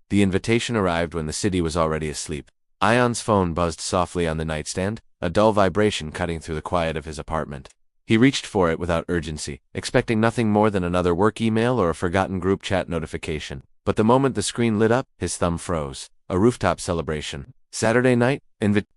The invitation arrived when the city was already asleep. Ion's phone buzzed softly on the nightstand, a dull vibration cutting through the quiet of his apartment. He reached for it without urgency, expecting nothing more than another work email or a forgotten group chat notification. But the moment the screen lit up, his thumb froze. A rooftop celebration. Saturday night,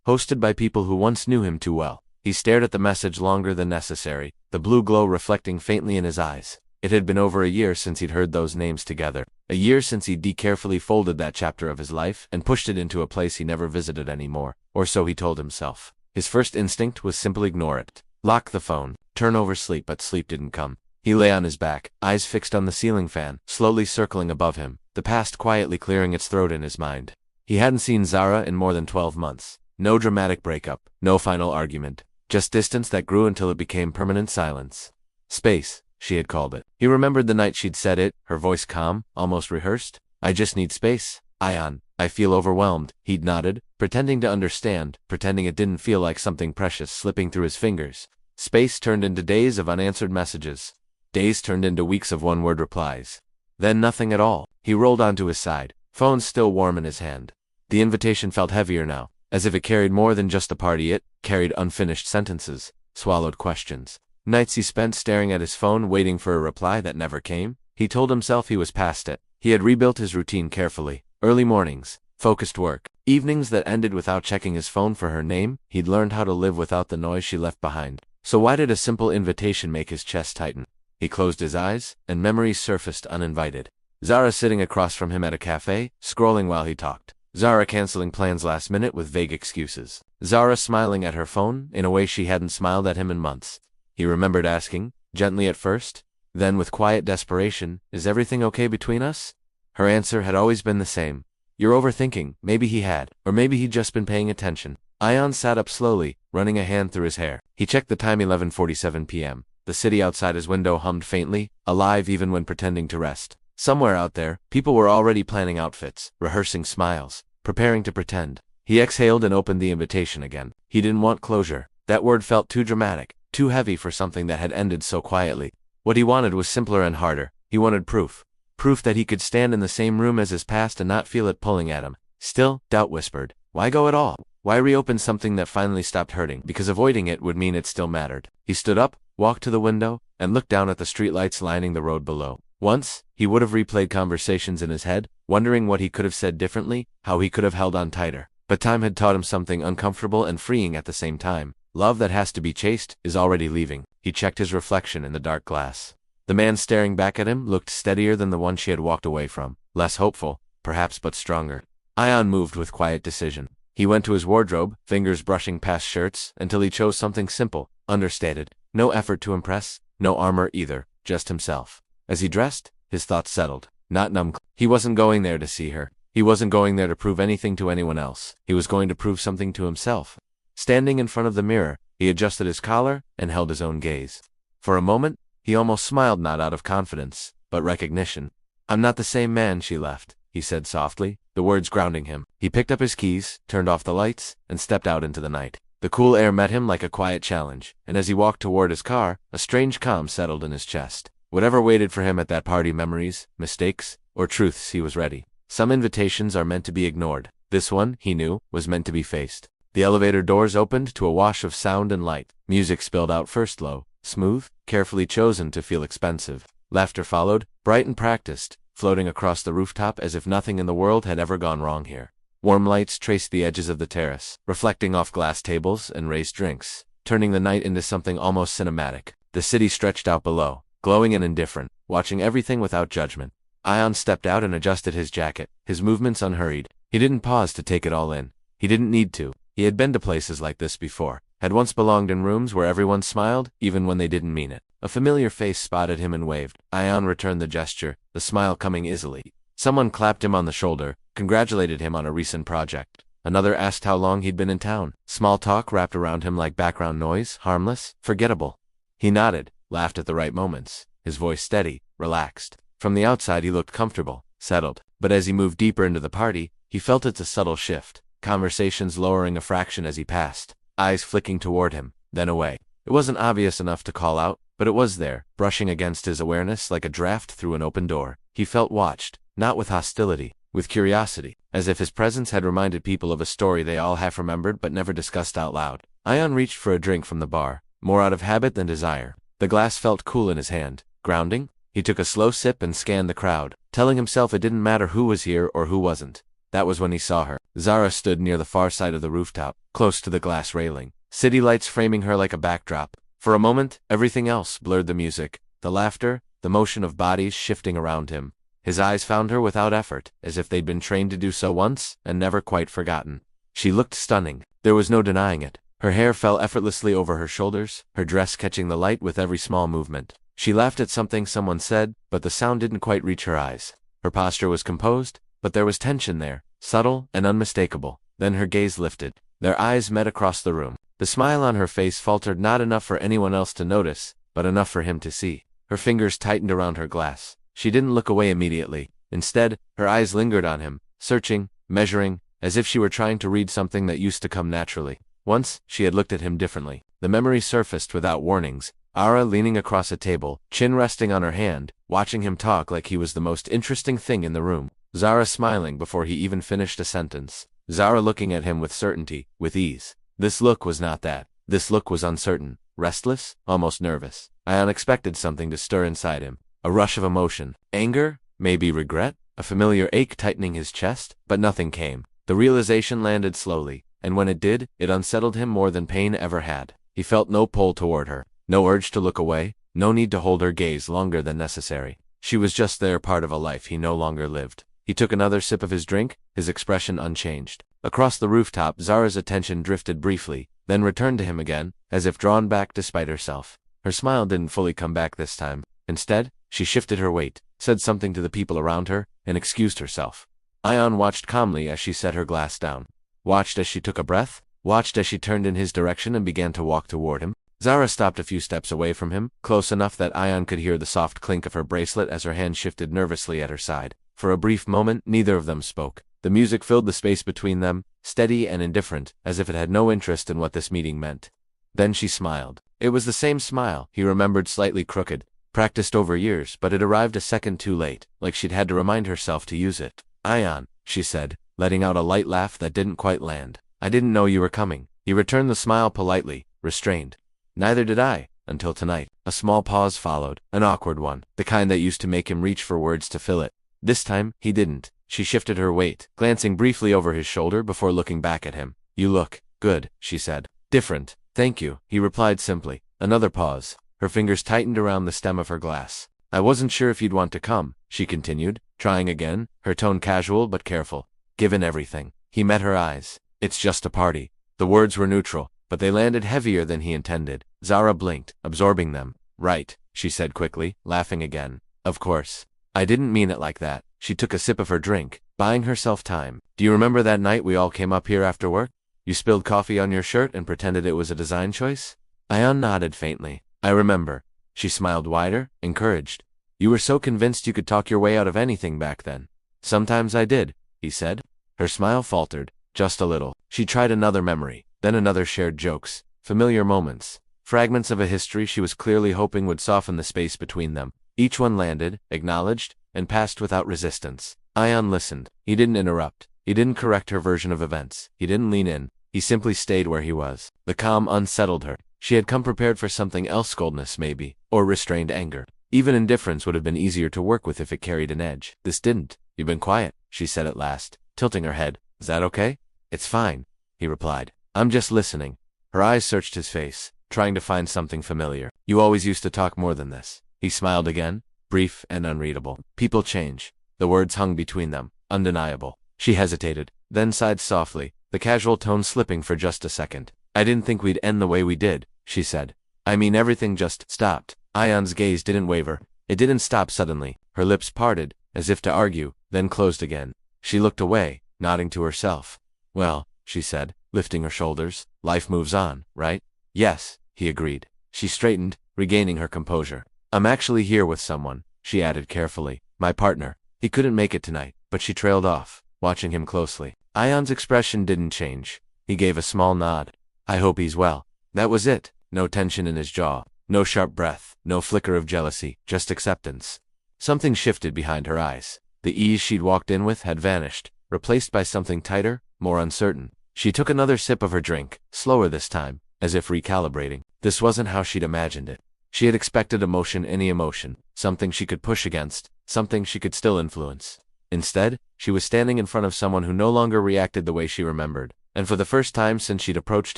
hosted by people who once knew him too well. He stared at the message longer than necessary, the blue glow reflecting faintly in his eyes. It had been over a year since he'd heard those names together. A year since he'd carefully folded that chapter of his life and pushed it into a place he never visited anymore, or so he told himself. His first instinct was simply ignore it. Lock the phone, turn over sleep, but sleep didn't come. He lay on his back, eyes fixed on the ceiling fan, slowly circling above him, the past quietly clearing its throat in his mind. He hadn't seen Zara in more than 12 months. No dramatic breakup, no final argument. Just distance that grew until it became permanent silence. Space, she had called it. He remembered the night she'd said it, her voice calm, almost rehearsed. I just need space, Ion. I feel overwhelmed. He'd nodded, pretending to understand, pretending it didn't feel like something precious slipping through his fingers. Space turned into days of unanswered messages. Days turned into weeks of one-word replies. Then nothing at all. He rolled onto his side, phone still warm in his hand. The invitation felt heavier now, as if it carried more than just a party. It carried unfinished sentences, swallowed questions. Nights he spent staring at his phone, waiting for a reply that never came. He told himself he was past it. He had rebuilt his routine carefully. Early mornings, focused work, evenings that ended without checking his phone for her name. He'd learned how to live without the noise she left behind. So why did a simple invitation make his chest tighten? He closed his eyes, and memories surfaced uninvited. Zara sitting across from him at a cafe, scrolling while he talked. Zara canceling plans last minute with vague excuses. Zara smiling at her phone in a way she hadn't smiled at him in months. He remembered asking, gently at first, then with quiet desperation, is everything okay between us? Her answer had always been the same. You're overthinking. Maybe he had, or maybe he'd just been paying attention. Ion sat up slowly, running a hand through his hair. He checked the time, 11:47 p.m. The city outside his window hummed faintly, alive even when pretending to rest. Somewhere out there, people were already planning outfits, rehearsing smiles, preparing to pretend. He exhaled and opened the invitation again. He didn't want closure. That word felt too dramatic, too heavy for something that had ended so quietly. What he wanted was simpler and harder. He wanted proof. Proof that he could stand in the same room as his past and not feel it pulling at him. Still, doubt whispered. Why go at all? Why reopen something that finally stopped hurting? Because avoiding it would mean it still mattered. He stood up, walked to the window, and looked down at the streetlights lining the road below. Once, he would have replayed conversations in his head, wondering what he could have said differently, how he could have held on tighter. But time had taught him something uncomfortable and freeing at the same time. Love that has to be chased is already leaving. He checked his reflection in the dark glass. The man staring back at him looked steadier than the one she had walked away from. Less hopeful, perhaps, but stronger. Ion moved with quiet decision. He went to his wardrobe, fingers brushing past shirts, until he chose something simple, understated. No effort to impress, no armor either, just himself. As he dressed, his thoughts settled. Not numb. He wasn't going there to see her. He wasn't going there to prove anything to anyone else. He was going to prove something to himself. Standing in front of the mirror, he adjusted his collar and held his own gaze. For a moment, he almost smiled, not out of confidence, but recognition. I'm not the same man she left, he said softly, the words grounding him. He picked up his keys, turned off the lights, and stepped out into the night. The cool air met him like a quiet challenge, and as he walked toward his car, a strange calm settled in his chest. Whatever waited for him at that party, memories, mistakes, or truths, he was ready. Some invitations are meant to be ignored. This one, he knew, was meant to be faced. The elevator doors opened to a wash of sound and light. Music spilled out first low, smooth, carefully chosen to feel expensive. Laughter followed, bright and practiced, floating across the rooftop as if nothing in the world had ever gone wrong here. Warm lights traced the edges of the terrace, reflecting off glass tables and raised drinks, turning the night into something almost cinematic. The city stretched out below, glowing and indifferent, watching everything without judgment. Ion stepped out and adjusted his jacket, his movements unhurried. He didn't pause to take it all in. He didn't need to. He had been to places like this before, had once belonged in rooms where everyone smiled, even when they didn't mean it. A familiar face spotted him and waved. Ion returned the gesture, the smile coming easily. Someone clapped him on the shoulder, congratulated him on a recent project. Another asked how long he'd been in town. Small talk wrapped around him like background noise, harmless, forgettable. He nodded, laughed at the right moments, his voice steady, relaxed. From the outside he looked comfortable, settled. But as he moved deeper into the party, he felt it's a subtle shift. Conversations lowering a fraction as he passed, eyes flicking toward him, then away. It wasn't obvious enough to call out, but it was there, brushing against his awareness like a draft through an open door. He felt watched, not with hostility, with curiosity, as if his presence had reminded people of a story they all half remembered but never discussed out loud. Ion reached for a drink from the bar, more out of habit than desire. The glass felt cool in his hand. Grounding? He took a slow sip and scanned the crowd, telling himself it didn't matter who was here or who wasn't. That was when he saw her. Zara stood near the far side of the rooftop, close to the glass railing, city lights framing her like a backdrop. For a moment, everything else blurred: the music, the laughter, the motion of bodies shifting around him. His eyes found her without effort, as if they'd been trained to do so once and never quite forgotten. She looked stunning. There was no denying it. Her hair fell effortlessly over her shoulders, her dress catching the light with every small movement. She laughed at something someone said, but the sound didn't quite reach her eyes. Her posture was composed, but there was tension there, subtle and unmistakable. Then her gaze lifted. Their eyes met across the room. The smile on her face faltered, not enough for anyone else to notice, but enough for him to see. Her fingers tightened around her glass. She didn't look away immediately. Instead, her eyes lingered on him, searching, measuring, as if she were trying to read something that used to come naturally. Once, she had looked at him differently. The memory surfaced without warnings. Ara leaning across a table, chin resting on her hand, watching him talk like he was the most interesting thing in the room. Zara smiling before he even finished a sentence. Zara looking at him with certainty, with ease. This look was not that. This look was uncertain, restless, almost nervous. Ion expected something to stir inside him. A rush of emotion. Anger? Maybe regret? A familiar ache tightening his chest? But nothing came. The realization landed slowly, and when it did, it unsettled him more than pain ever had. He felt no pull toward her, no urge to look away, no need to hold her gaze longer than necessary. She was just there, part of a life he no longer lived. He took another sip of his drink, his expression unchanged. Across the rooftop, Zara's attention drifted briefly, then returned to him again, as if drawn back despite herself. Her smile didn't fully come back this time. Instead, she shifted her weight, said something to the people around her, and excused herself. Ion watched calmly as she set her glass down. Watched as she took a breath, watched as she turned in his direction and began to walk toward him. Zara stopped a few steps away from him, close enough that Ion could hear the soft clink of her bracelet as her hand shifted nervously at her side. For a brief moment, neither of them spoke. The music filled the space between them, steady and indifferent, as if it had no interest in what this meeting meant. Then she smiled. It was the same smile, he remembered, slightly crooked, practiced over years, but it arrived a second too late, like she'd had to remind herself to use it. Ion, she said, letting out a light laugh that didn't quite land. I didn't know you were coming. He returned the smile politely, restrained. Neither did I, until tonight. A small pause followed, an awkward one, the kind that used to make him reach for words to fill it. This time, he didn't. She shifted her weight, glancing briefly over his shoulder before looking back at him. You look good, she said. Different. Thank you, he replied simply. Another pause. Her fingers tightened around the stem of her glass. I wasn't sure if you'd want to come, she continued, trying again, her tone casual but careful. Given everything. He met her eyes. It's just a party. The words were neutral, but they landed heavier than he intended. Zara blinked, absorbing them. Right, she said quickly, laughing again. Of course. I didn't mean it like that. She took a sip of her drink, buying herself time. Do you remember that night we all came up here after work? You spilled coffee on your shirt and pretended it was a design choice? Ion nodded faintly. I remember. She smiled wider, encouraged. You were so convinced you could talk your way out of anything back then. Sometimes I did, he said. Her smile faltered, just a little. She tried another memory, then another, shared jokes, familiar moments, fragments of a history she was clearly hoping would soften the space between them. Each one landed, acknowledged, and passed without resistance. Ion listened. He didn't interrupt. He didn't correct her version of events. He didn't lean in. He simply stayed where he was. The calm unsettled her. She had come prepared for something else, coldness maybe, or restrained anger. Even indifference would have been easier to work with if it carried an edge. This didn't. You've been quiet, she said at last, tilting her head. Is that okay? It's fine, he replied. I'm just listening. Her eyes searched his face, trying to find something familiar. You always used to talk more than this. He smiled again, brief and unreadable. People change. The words hung between them, undeniable. She hesitated, then sighed softly, the casual tone slipping for just a second. I didn't think we'd end the way we did, she said. I mean, everything just stopped. Ion's gaze didn't waver. It didn't stop suddenly. Her lips parted, as if to argue, then closed again. She looked away, nodding to herself. Well, she said, lifting her shoulders, life moves on, right? Yes, he agreed. She straightened, regaining her composure. I'm actually here with someone, she added carefully. My partner. He couldn't make it tonight, but she trailed off, watching him closely. Ion's expression didn't change. He gave a small nod. I hope he's well. That was it. No tension in his jaw. No sharp breath. No flicker of jealousy. Just acceptance. Something shifted behind her eyes. The ease she'd walked in with had vanished, replaced by something tighter, more uncertain. She took another sip of her drink, slower this time, as if recalibrating. This wasn't how she'd imagined it. She had expected emotion, any emotion, something she could push against, something she could still influence. Instead, she was standing in front of someone who no longer reacted the way she remembered. And for the first time since she'd approached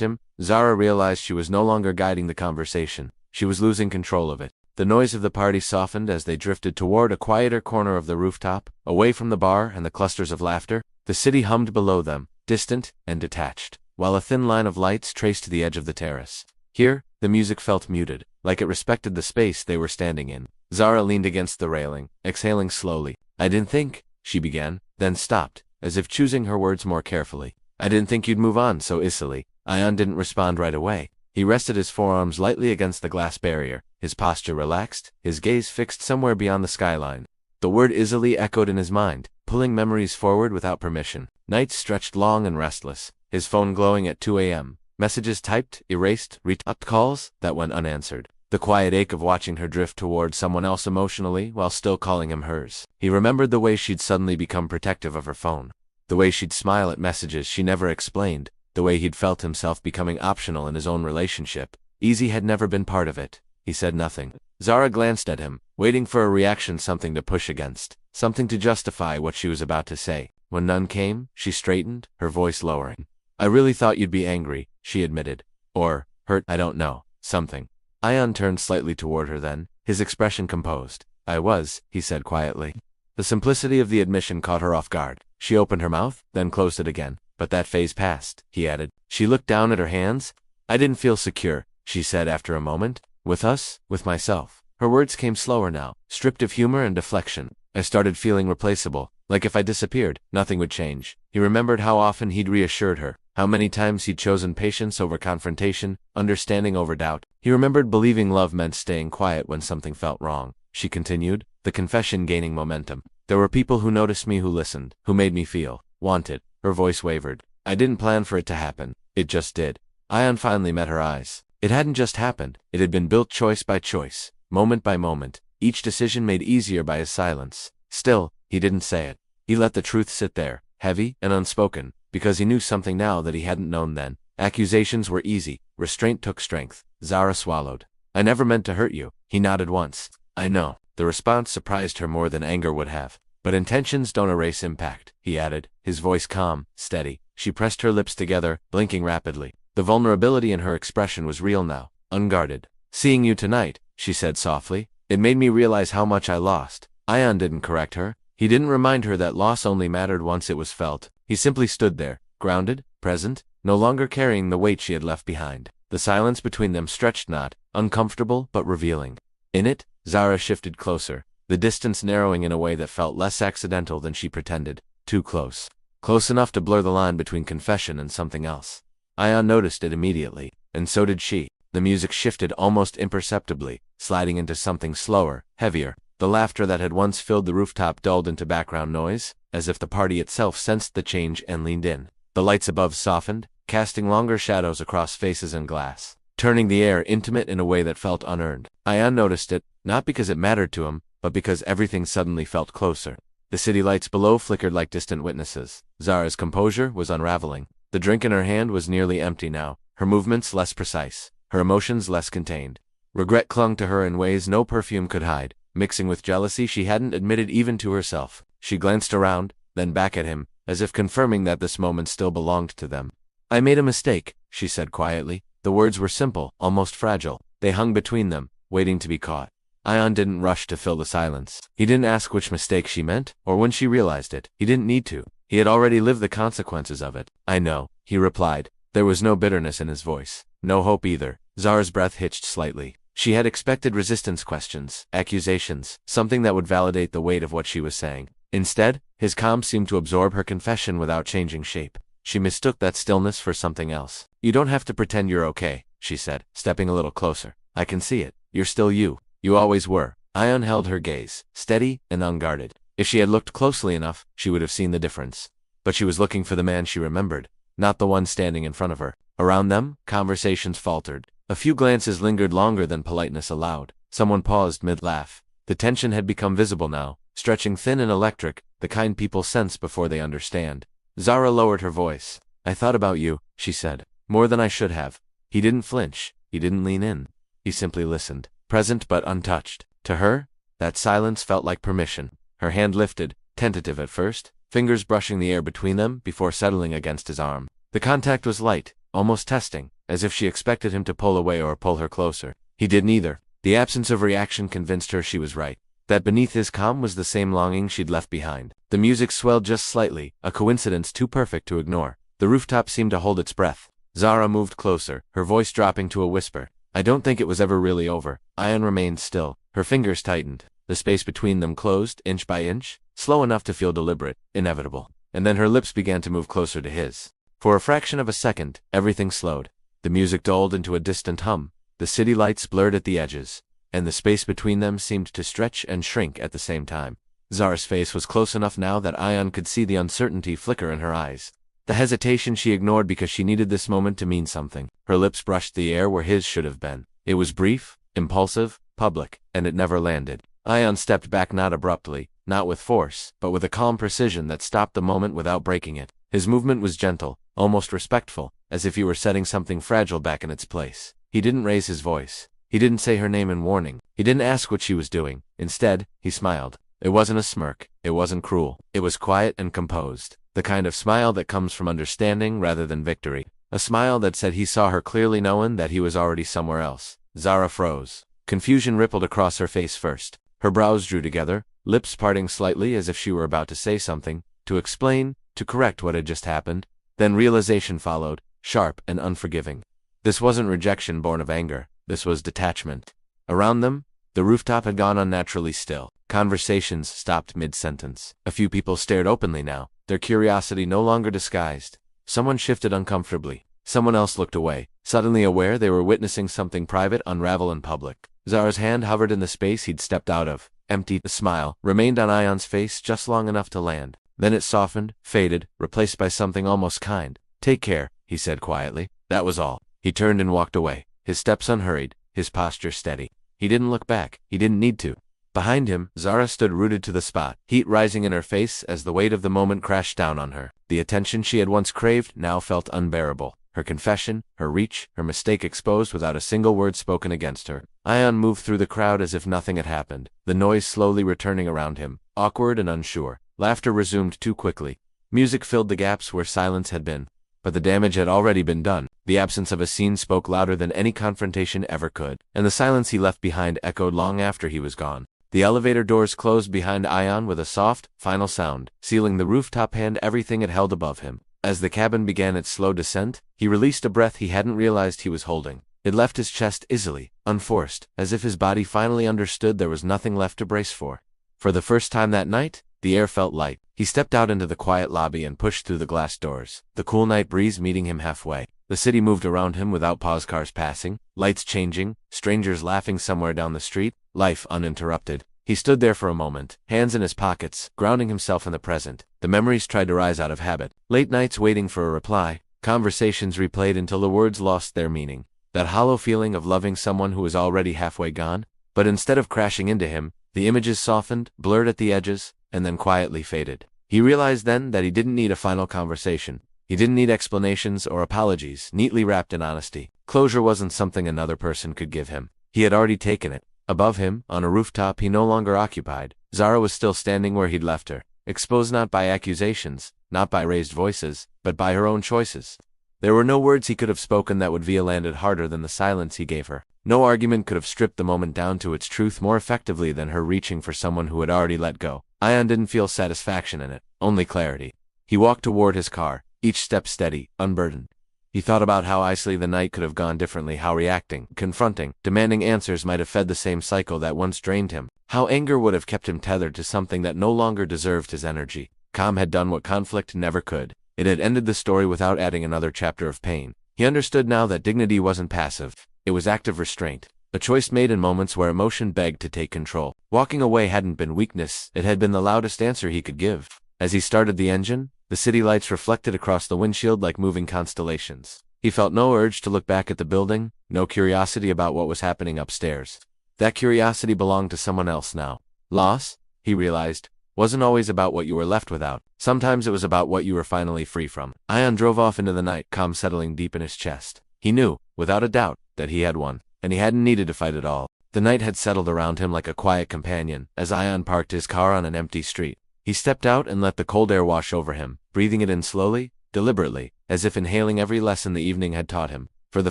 him, Zara realized she was no longer guiding the conversation. She was losing control of it. The noise of the party softened as they drifted toward a quieter corner of the rooftop, away from the bar and the clusters of laughter. The city hummed below them, distant and detached, while a thin line of lights traced the edge of the terrace. Here, the music felt muted, like it respected the space they were standing in. Zara leaned against the railing, exhaling slowly. "I didn't think," she began, then stopped, as if choosing her words more carefully. "I didn't think you'd move on so easily." Ion didn't respond right away. He rested his forearms lightly against the glass barrier, his posture relaxed, his gaze fixed somewhere beyond the skyline. The word easily echoed in his mind, pulling memories forward without permission. Nights stretched long and restless, his phone glowing at 2 a.m. Messages typed, erased, re-typed, calls that went unanswered. The quiet ache of watching her drift toward someone else emotionally while still calling him hers. He remembered the way she'd suddenly become protective of her phone. The way she'd smile at messages she never explained. The way he'd felt himself becoming optional in his own relationship. Easy had never been part of it. He said nothing. Zara glanced at him, waiting for a reaction, something to push against, something to justify what she was about to say. When none came, she straightened, her voice lowering. "I really thought you'd be angry," she admitted. "Or hurt, I don't know, something." Ion turned slightly toward her then, his expression composed. "I was," he said quietly. The simplicity of the admission caught her off guard. She opened her mouth, then closed it again. "But that phase passed," he added. She looked down at her hands. "I didn't feel secure," she said after a moment. "With us, with myself." Her words came slower now, stripped of humor and deflection. "I started feeling replaceable, like if I disappeared, nothing would change." He remembered how often he'd reassured her, how many times he'd chosen patience over confrontation, understanding over doubt. He remembered believing love meant staying quiet when something felt wrong. She continued, the confession gaining momentum. "There were people who noticed me, who listened, who made me feel wanted." Her voice wavered. "I didn't plan for it to happen. It just did." Ion finally met her eyes. It hadn't just happened. It had been built choice by choice, moment by moment, each decision made easier by his silence. Still, he didn't say it. He let the truth sit there, heavy and unspoken, because he knew something now that he hadn't known then. Accusations were easy. Restraint took strength. Zara swallowed. "I never meant to hurt you." He nodded once. "I know." The response surprised her more than anger would have. "But intentions don't erase impact," he added, his voice calm, steady. She pressed her lips together, blinking rapidly. The vulnerability in her expression was real now, unguarded. "Seeing you tonight," she said softly, "it made me realize how much I lost." Ion didn't correct her. He didn't remind her that loss only mattered once it was felt. He simply stood there, grounded, present, no longer carrying the weight she had left behind. The silence between them stretched not, uncomfortable but revealing. In it, Zara shifted closer, the distance narrowing in a way that felt less accidental than she pretended. Too close. Close enough to blur the line between confession and something else. Ion noticed it immediately, and so did she. The music shifted almost imperceptibly, sliding into something slower, heavier. The laughter that had once filled the rooftop dulled into background noise, as if the party itself sensed the change and leaned in. The lights above softened, casting longer shadows across faces and glass, turning the air intimate in a way that felt unearned. Ion noticed it, not because it mattered to him, but because everything suddenly felt closer. The city lights below flickered like distant witnesses. Zara's composure was unraveling. The drink in her hand was nearly empty now, her movements less precise, her emotions less contained. Regret clung to her in ways no perfume could hide, mixing with jealousy she hadn't admitted even to herself. She glanced around, then back at him, as if confirming that this moment still belonged to them. "I made a mistake," she said quietly. The words were simple, almost fragile. They hung between them, waiting to be caught. Ion didn't rush to fill the silence. He didn't ask which mistake she meant, or when she realized it. He didn't need to. He had already lived the consequences of it. "I know," he replied. There was no bitterness in his voice. No hope either. Zara's breath hitched slightly. She had expected resistance questions, accusations, something that would validate the weight of what she was saying. Instead, his calm seemed to absorb her confession without changing shape. She mistook that stillness for something else. "You don't have to pretend you're okay," she said, stepping a little closer. "I can see it. You're still you. You always were." Ion held her gaze, steady and unguarded. If she had looked closely enough, she would have seen the difference. But she was looking for the man she remembered, not the one standing in front of her. Around them, conversations faltered. A few glances lingered longer than politeness allowed. Someone paused mid-laugh. The tension had become visible now, stretching thin and electric, the kind people sense before they understand. Zara lowered her voice. "I thought about you," she said. "More than I should have." He didn't flinch. He didn't lean in. He simply listened, present but untouched. To her, that silence felt like permission. Her hand lifted, tentative at first, fingers brushing the air between them before settling against his arm. The contact was light, almost testing, as if she expected him to pull away or pull her closer. He did neither. The absence of reaction convinced her she was right, that beneath his calm was the same longing she'd left behind. The music swelled just slightly, a coincidence too perfect to ignore. The rooftop seemed to hold its breath. Zara moved closer, her voice dropping to a whisper. "I don't think it was ever really over." Ayan remained still. Her fingers tightened. The space between them closed, inch by inch, slow enough to feel deliberate, inevitable. And then her lips began to move closer to his. For a fraction of a second, everything slowed. The music dulled into a distant hum. The city lights blurred at the edges, and the space between them seemed to stretch and shrink at the same time. Zara's face was close enough now that Ayan could see the uncertainty flicker in her eyes. The hesitation she ignored because she needed this moment to mean something. Her lips brushed the air where his should have been. It was brief, impulsive, public, and it never landed. Ayan stepped back, not abruptly, not with force, but with a calm precision that stopped the moment without breaking it. His movement was gentle, almost respectful, as if he were setting something fragile back in its place. He didn't raise his voice. He didn't say her name in warning. He didn't ask what she was doing. Instead, he smiled. It wasn't a smirk. It wasn't cruel. It was quiet and composed. The kind of smile that comes from understanding rather than victory. A smile that said he saw her clearly, knowing that he was already somewhere else. Zara froze. Confusion rippled across her face first. Her brows drew together, lips parting slightly as if she were about to say something, to explain, to correct what had just happened. Then realization followed, sharp and unforgiving. This wasn't rejection born of anger. This was detachment. Around them, the rooftop had gone unnaturally still. Conversations stopped mid-sentence. A few people stared openly now, their curiosity no longer disguised. Someone shifted uncomfortably. Someone else looked away, suddenly aware they were witnessing something private unravel in public. Zara's hand hovered in the space he'd stepped out of. Empty. The smile remained on Ayan's face just long enough to land. Then it softened, faded, replaced by something almost kind. "Take care," he said quietly. That was all. He turned and walked away, his steps unhurried, his posture steady. He didn't look back. He didn't need to. Behind him, Zara stood rooted to the spot, heat rising in her face as the weight of the moment crashed down on her. The attention she had once craved now felt unbearable. Her confession, her reach, her mistake exposed without a single word spoken against her. Ayan moved through the crowd as if nothing had happened, the noise slowly returning around him, awkward and unsure. Laughter resumed too quickly. Music filled the gaps where silence had been. But the damage had already been done. The absence of a scene spoke louder than any confrontation ever could, and the silence he left behind echoed long after he was gone. The elevator doors closed behind Ayan with a soft, final sound, sealing the rooftop and everything it held above him. As the cabin began its slow descent, he released a breath he hadn't realized he was holding. It left his chest easily, unforced, as if his body finally understood there was nothing left to brace for. For the first time that night, the air felt light. He stepped out into the quiet lobby and pushed through the glass doors, the cool night breeze meeting him halfway. The city moved around him without pause, cars passing, lights changing, strangers laughing somewhere down the street, life uninterrupted. He stood there for a moment, hands in his pockets, grounding himself in the present. The memories tried to rise out of habit. Late nights waiting for a reply, conversations replayed until the words lost their meaning. That hollow feeling of loving someone who was already halfway gone. But instead of crashing into him, the images softened, blurred at the edges, and then quietly faded. He realized then that he didn't need a final conversation. He didn't need explanations or apologies, neatly wrapped in honesty. Closure wasn't something another person could give him. He had already taken it. Above him, on a rooftop he no longer occupied, Zara was still standing where he'd left her, exposed not by accusations, not by raised voices, but by her own choices. There were no words he could have spoken that would have landed harder than the silence he gave her. No argument could have stripped the moment down to its truth more effectively than her reaching for someone who had already let go. Ayan didn't feel satisfaction in it, only clarity. He walked toward his car, each step steady, unburdened. He thought about how easily the night could have gone differently, how reacting, confronting, demanding answers might have fed the same cycle that once drained him, how anger would have kept him tethered to something that no longer deserved his energy. Calm had done what conflict never could. It had ended the story without adding another chapter of pain. He understood now that dignity wasn't passive. It was active restraint, a choice made in moments where emotion begged to take control. Walking away hadn't been weakness, it had been the loudest answer he could give. As he started the engine, the city lights reflected across the windshield like moving constellations. He felt no urge to look back at the building, no curiosity about what was happening upstairs. That curiosity belonged to someone else now. Loss? he realized, wasn't always about what you were left without. Sometimes it was about what you were finally free from. Ion drove off into the night, calm settling deep in his chest. He knew, without a doubt, that he had won, and he hadn't needed to fight at all. The night had settled around him like a quiet companion, as Ion parked his car on an empty street. He stepped out and let the cold air wash over him, breathing it in slowly, deliberately, as if inhaling every lesson the evening had taught him. For the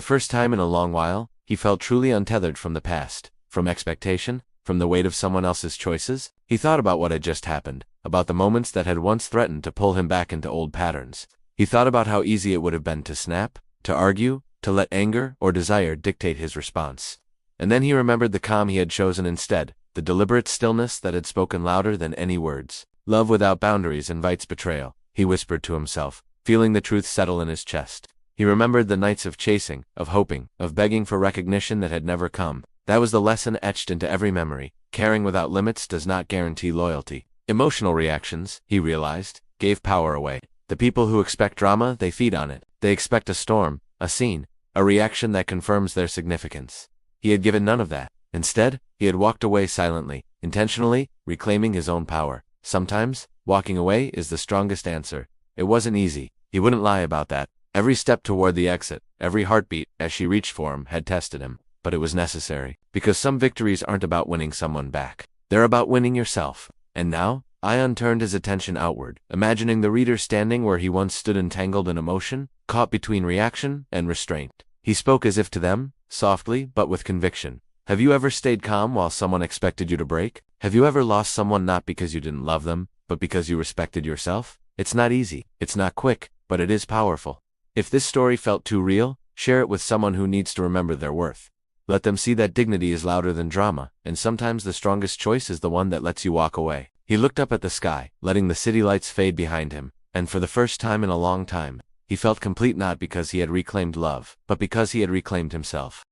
first time in a long while, he felt truly untethered from the past, from expectation, from the weight of someone else's choices. He thought about what had just happened, about the moments that had once threatened to pull him back into old patterns. He thought about how easy it would have been to snap, to argue, to let anger or desire dictate his response. And then he remembered the calm he had chosen instead, the deliberate stillness that had spoken louder than any words. Love without boundaries invites betrayal, he whispered to himself, feeling the truth settle in his chest. He remembered the nights of chasing, of hoping, of begging for recognition that had never come. That was the lesson etched into every memory. Caring without limits does not guarantee loyalty. Emotional reactions, he realized, gave power away. The people who expect drama, they feed on it. They expect a storm, a scene, a reaction that confirms their significance. He had given none of that. Instead, he had walked away silently, intentionally, reclaiming his own power. Sometimes, walking away is the strongest answer. It wasn't easy. He wouldn't lie about that. Every step toward the exit, every heartbeat, as she reached for him, had tested him. But it was necessary. Because some victories aren't about winning someone back. They're about winning yourself. And now, Ion turned his attention outward, imagining the reader standing where he once stood entangled in emotion, caught between reaction and restraint. He spoke as if to them, softly but with conviction. Have you ever stayed calm while someone expected you to break? Have you ever lost someone not because you didn't love them, but because you respected yourself? It's not easy, it's not quick, but it is powerful. If this story felt too real, share it with someone who needs to remember their worth. Let them see that dignity is louder than drama, and sometimes the strongest choice is the one that lets you walk away. He looked up at the sky, letting the city lights fade behind him, and for the first time in a long time, he felt complete not because he had reclaimed love, but because he had reclaimed himself.